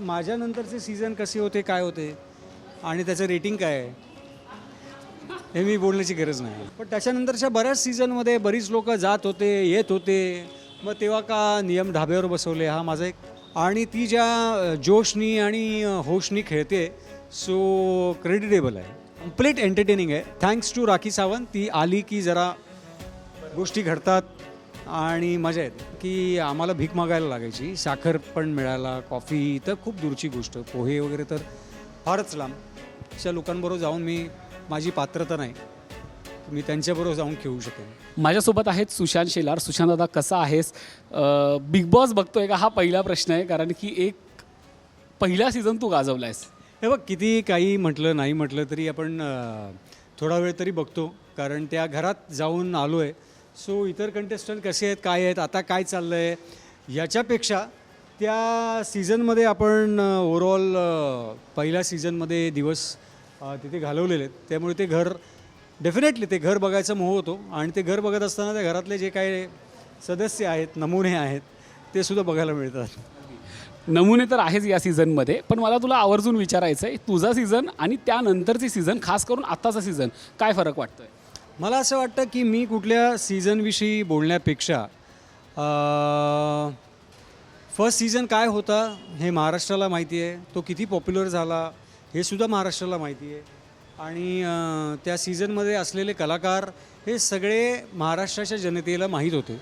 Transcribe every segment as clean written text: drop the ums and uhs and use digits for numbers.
माझ्यानंतरचे season कसे होते, काय होते आणि त्याचं रेटिंग काय आहे हे मी बोलण्याची गरज नाही. पण त्याच्यानंतरच्या बऱ्याच सीझनमध्ये बरीच लोक जात होते, येत होते. मग तेव्हा का नियम ढाब्यावर बसवले, हा माझा एक. आणि ती ज्या जोशनी आणि होशनी खेळते, सो क्रेडिटेबल आहे, कम्प्लीट एंटरटेनिंग आहे. Thanks to Rakhi Sawant. ती आली की जरा गोष्टी घडतात आणि मजा येते. की आम्हाला भीक मागायला लागायची, साखर पण मिळायला, कॉफी तर खूप दूरची गोष्ट, पोहे वगैरे तर फारच लांब. अशा लोकांबरोबर जाऊन माझी पात्रता नाही, मी त्यांच्याबरोबर जाऊन खेळू शकेन. माझ्यासोबत आहेत सुशांत शेलार. सुशांत दादा, कसा आहेस? बिग बॉस बघतोय का, हा पहिला प्रश्न आहे, कारण की एक पहिला सीझन तू गाजवला आहेस. हे बघ, किती काही म्हटलं नाही म्हटलं तरी आपण थोडा वेळ तरी बघतो, कारण त्या घरात जाऊन आलो आहे. सो इतर कंटेस्टंट कसे आहेत, काय आहेत, आता काय चाललं आहे, याच्यापेक्षा त्या सीझनमध्ये आपण ओव्हरऑल पहिल्या सीझनमध्ये दिवस तिथे घालवलेले आहेत. त्यामुळे ते घर डेफिनेटली ते घर बघायचा मोह होतो. आणि ते घर बघत असताना त्या घरातले जे काही सदस्य आहेत, नमुने आहेत, ते सुद्धा बघायला मिळतात. नमुने तर आहेच या सीझनमध्ये, पण मला तुला आवर्जून विचारायचं आहे, तुझा सीझन आणि त्यानंतरची सीझन, खास करून आत्ताचा सीझन, काय फरक वाटतोय? मला असं वाटतं की मी कुठल्या सीझनविषयी बोलण्यापेक्षा फर्स्ट सीझन काय होता हे महाराष्ट्राला माहिती आहे, तो किती पॉप्युलर झाला हे सुद्धा महाराष्ट्राला माहिती आहे. आणि त्या सीझनमध्ये असलेले कलाकार हे सगळे महाराष्ट्राच्या जनतेला माहीत होते.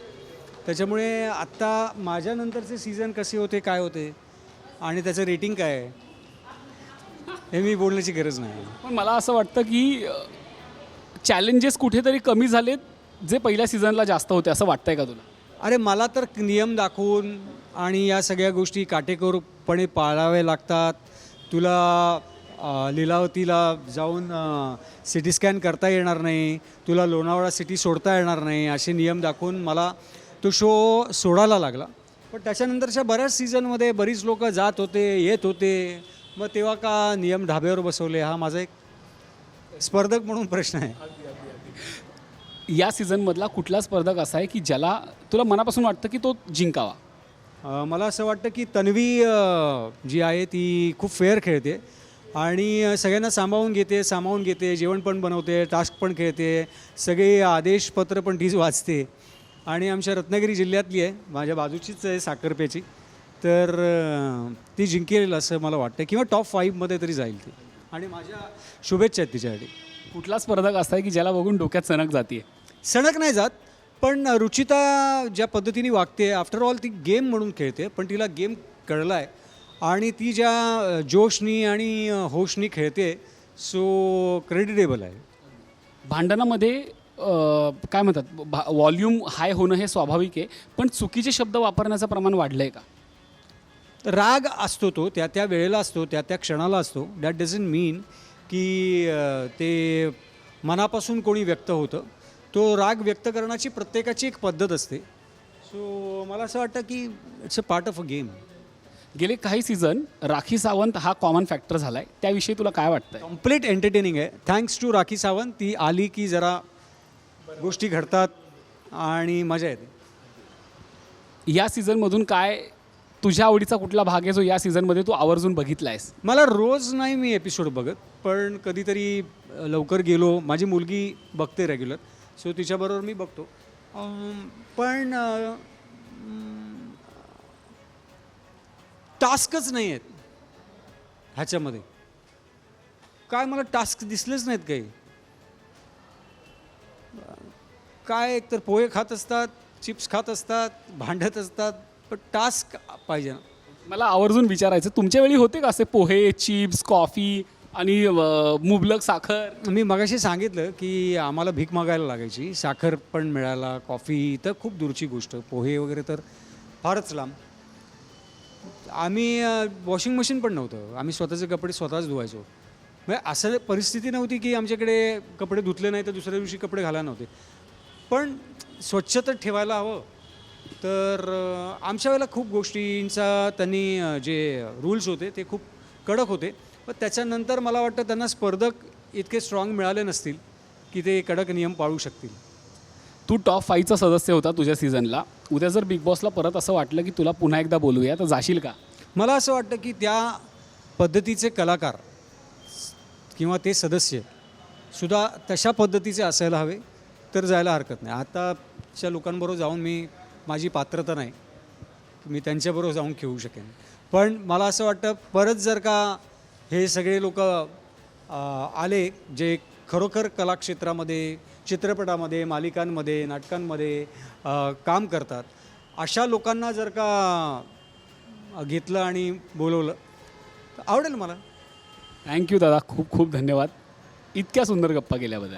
त्याच्यामुळे आत्ता माझ्यानंतरचे सीझन कसे होते, काय होते आणि त्याचं रेटिंग काय आहे हे मी बोलण्याची गरज नाही. पण मला असं वाटतं की चॅलेंजेस कुठेतरी कमी झालेत, जे पहिल्या सीझनला जास्त होते, असं वाटतंय का तुला? अरे, मला तर नियम दाखवून आणि या सगळ्या गोष्टी काटेकोरपणे पाळाव्या लागतात. तुला लीलावतीला जाऊन सिटी स्कॅन करता येणार नाही, तुला लोणावळा सिटी सोडता येणार नाही, असे नियम दाखवून मला तो शो सोडायला लागला. पण त्याच्यानंतरच्या बऱ्याच सीझनमध्ये बरीच लोक जात होते, येत होते. मग तेव्हा का नियम ढाब्यावर बसवले, हा माझा एक स्पर्धक म्हणून प्रश्न आहे. या सीझनमधला कुठला स्पर्धक असा आहे की ज्याला तुला मनापासून वाटतं की तो जिंकावा? मला असं वाटतं की तन्वी जी आहे ती खूप फेअर खेळते आणि सगळ्यांना सामावून घेते, जेवण पण बनवते, टास्क पण खेळते, सगळे आदेशपत्र पण तीच वाचते. आणि आमच्या रत्नागिरी जिल्ह्यातली आहे, माझ्या बाजूचीच आहे साखरपेची, तर ती जिंकेल असं मला वाटतं, किंवा टॉप 5मध्ये तरी जाईल ती. आणि माझ्या शुभेच्छा आहेत तिच्यासाठी. कुठला स्पर्धक असा आहे की ज्याला बघून डोक्यात सनक जाते? सणक नाही जात, पण रुचिता ज्या पद्धतीने वागते, आफ्टर ऑल ती गेम म्हणून खेळते, पण तिला गेम कळला आहे. आणि ती ज्या जोशनी आणि होशनी खेळते, सो क्रेडिटेबल आहे. भांडणामध्ये काय म्हणतात, व्हॉल्यूम हाय होणं हे स्वाभाविक आहे, पण चुकीचे शब्द वापरण्याचं प्रमाण वाढलं आहे का? राग असतो, तो त्या त्या वेळेला असतो, त्या त्या क्षणाला असतो. दॅट डझंट मीन की ते मनापासून कोणी व्यक्त होतं. तो राग व्यक्त करण्याची प्रत्येकाची एक पद्धत असते. सो मला असं वाटतं की it's a part of a game. गेले काही सीझन राखी सावंत हा कॉमन फॅक्टर झाला आहे, त्याविषयी तुला काय वाटतंय? कम्प्लीट एंटरटेनिंग आहे. Thanks to Rakhi Sawant. ती आली की जरा गोष्टी घडतात आणि मजा येते. या सीझनमधून काय तुझ्या आवडीचा कुठला भाग आहे जो या सीझनमध्ये तू आवर्जून बघितला आहेस? मला रोज नाही मी एपिसोड बघत, पण कधीतरी लवकर गेलो, माझी मुलगी बघते रेग्युलर, सो तिच्याबरोबर मी बघतो. पण टास्कच नाही आहेत ह्याच्यामध्ये. काय मला टास्क दिसलेच नाहीत काही. काय एकतर पोहे खात असतात, चिप्स खात असतात, भांडत असतात, पण टास्क पाहिजे ना. मला आवर्जून विचारायचं, तुमच्या वेळी होते का असे पोहे, चिप्स, कॉफी आणि मुबलक साखर? मी मगाशी सांगितलं की आम्हाला भीक मागायला लागायची, साखर पण मिळायला, कॉफी तर खूप दूरची गोष्ट, पोहे वगैरे तर फारच लांब. आम्ही वॉशिंग मशीन पण नव्हतं, आम्ही स्वतःचे कपडे स्वतःच धुवायचो. म्हणजे असं परिस्थिती नव्हती की आमच्याकडे कपडे धुतले नाही तर दुसऱ्या दिवशी कपडे घालायला नव्हते. पण स्वच्छता ठेवायला हवं. तर आमच्या वेळेला खूप गोष्टींचा त्यांनी जे रूल्स होते ते खूप कडक होते. पण त्याच्यानंतर मला वाटतं त्यांना स्पर्धक इतके स्ट्रॉंग मिळाले नसतील की ते कडक नियम पाळू शकतील. तू टॉप 5चा सदस्य होता तुझ्या सीझनला. उद्या जर बिग बॉसला परत असं वाटलं की तुला पुन्हा एकदा बोलूया, तर जाशील का? मला असं वाटतं की त्या पद्धतीचे कलाकार किंवा ते सदस्य सुद्धा तशा पद्धतीचे असायला हवे, तर जायला हरकत नाही. आताच्या लोकांबरोबर जाऊन माझी पात्रता नाही की मी त्यांच्याबरोबर जाऊन खेळू शकेन. पण मला असं वाटतं परत जर का हे सगळे लोक आले जे खरोखर कलाक्षेत्रामध्ये, चित्रपटामध्ये, मालिकांमध्ये, नाटकांमध्ये काम करतात, अशा लोकांना जर का घेतलं आणि बोलवलं तर आवडेल मला. थँक्यू दादा, खूप खूप धन्यवाद इतक्या सुंदर गप्पा केल्याबद्दल.